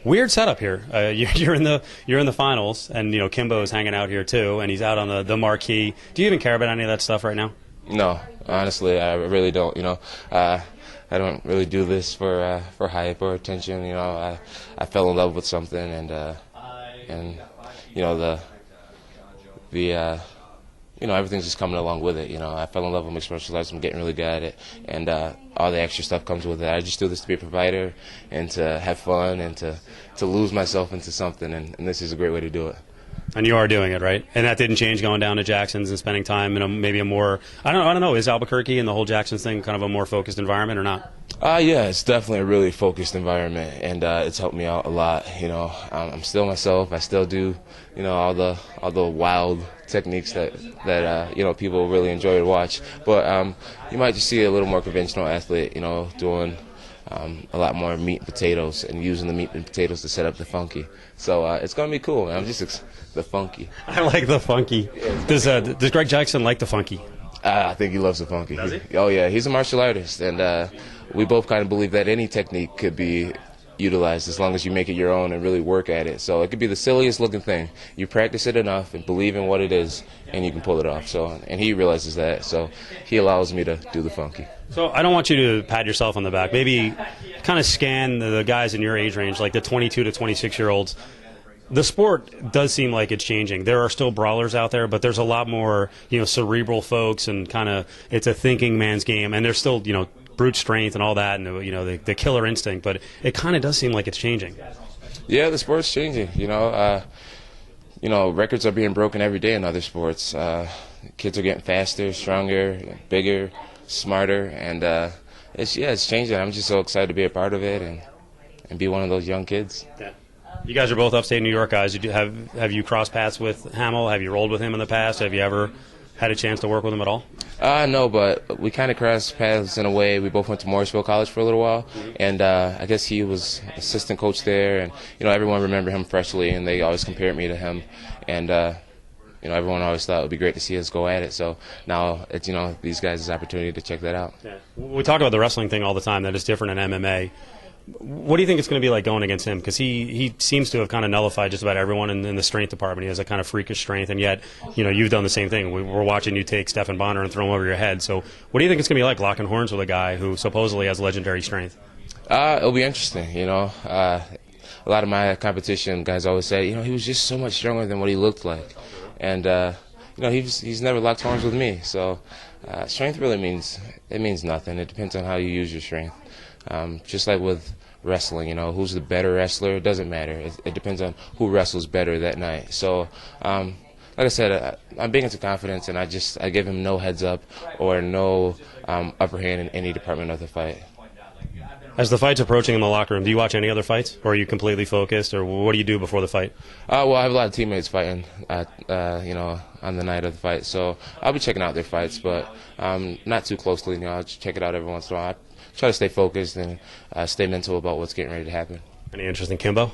Weird setup here. You're in the finals, and Kimbo's hanging out here too, and he's out on the marquee. Do you even care about any of that stuff right now? No, honestly, I really don't. I don't really do this for hype or attention. I fell in love with something, and everything's just coming along with it. I fell in love with mixed martial arts. I'm getting really good at it, and all the extra stuff comes with it. I just do this to be a provider and to have fun and to lose myself into something, and this is a great way to do it. And you are doing it, right? And that didn't change going down to Jackson's and spending time in maybe a more, I don't know, is Albuquerque and the whole Jackson's thing kind of a more focused environment or not? Yeah, it's definitely a really focused environment, and it's helped me out a lot. I'm still myself. I still do, all the wild techniques that people really enjoy to watch. But you might just see a little more conventional athlete, doing a lot more meat and potatoes and using the meat and potatoes to set up the funky. So it's going to be cool, man. I'm just the funky. I like the funky. Does Greg Jackson like the funky? I think he loves the funky. Does he? Oh, yeah. He's a martial artist, and we both kind of believe that any technique could be utilized as long as you make it your own and really work at it. So it could be the silliest looking thing. You practice it enough and believe in what it is, and you can pull it off. So, and he realizes that, so he allows me to do the funky. So I don't want you to pat yourself on the back. Maybe kind of scan the guys in your age range, like the 22 to 26-year-olds. The sport does seem like it's changing. There are still brawlers out there, but there's a lot more, cerebral folks, and kind of it's a thinking man's game. And there's still, brute strength and all that, and the killer instinct. But it kind of does seem like it's changing. Yeah, the sport's changing. Records are being broken every day in other sports. Kids are getting faster, stronger, bigger, smarter, and it's changing. I'm just so excited to be a part of it and be one of those young kids. Yeah. You guys are both upstate New York guys. Have you crossed paths with Hamill? Have you rolled with him in the past? Have you ever had a chance to work with him at all? No, but we kind of crossed paths in a way. We both went to Morrisville College for a little while, and I guess he was assistant coach there, and everyone remembered him freshly, and they always compared me to him, and everyone always thought it would be great to see us go at it. So now it's these guys' opportunity to check that out. Yeah. We talk about the wrestling thing all the time, that it's different in MMA. What do you think it's going to be like going against him? Because he seems to have kind of nullified just about everyone in the strength department. He has a kind of freakish strength, and yet, you've done the same thing. We're watching you take Stephan Bonner and throw him over your head. So what do you think it's going to be like locking horns with a guy who supposedly has legendary strength? It'll be interesting, A lot of my competition guys always say, he was just so much stronger than what he looked like. And, he's never locked horns with me. So strength really means nothing. It depends on how you use your strength. Just like with wrestling, who's the better wrestler? It doesn't matter. It depends on who wrestles better that night. So, like I said, I'm big into confidence, and I give him no heads up or no upper hand in any department of the fight. As the fight's approaching in the locker room, do you watch any other fights, or are you completely focused, or what do you do before the fight? Well, I have a lot of teammates fighting, on the night of the fight, so I'll be checking out their fights, but not too closely. I'll just check it out every once in a while. I try to stay focused and stay mental about what's getting ready to happen. Any interest in Kimbo?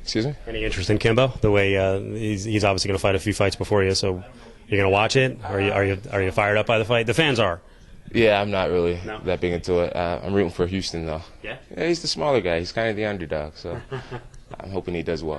Excuse me? Any interest in Kimbo? The way he's obviously going to fight a few fights before you, so you're going to watch it? Are you fired up by the fight? The fans are. Yeah, I'm not really that big into it. I'm rooting for Houston, though. Yeah? Yeah, he's the smaller guy. He's kind of the underdog, so I'm hoping he does well.